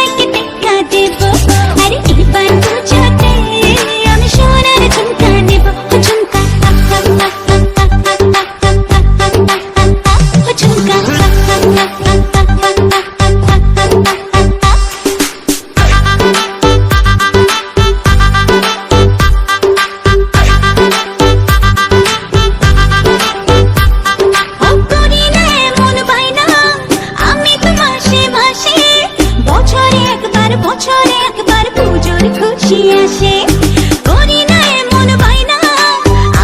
সবাইকে টেক্কা দেব। আরে এবার পুজোতে আমি সোনার ঝুমকা নেব। ও ঝুমকা ও ঝুমকা বছরে একবার পুজোর খুশি আসে। করি না এমন বাইনা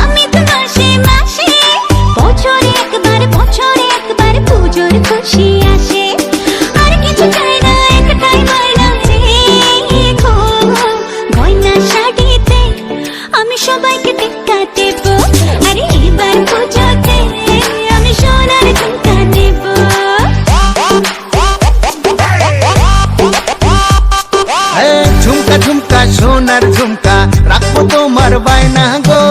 আমি তো মাসে মাসে, বছরে একবার পুজোর খুশি আসে। আর কিছু চাই না, একটাই বায়না রে গো, গয়না শাড়িতে আমি সবাইকে টেক্কা দেব। আরে এবার পুজোতে আমি সোনার ঝুমকা নেব। ঝুমকা ঝুমকা সোনার ঝুমকা রাখবো তোমার বায়না গো,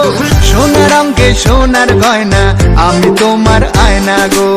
সোনার অঙ্গে সোনার গয়না আমি তোমার আয়না গো।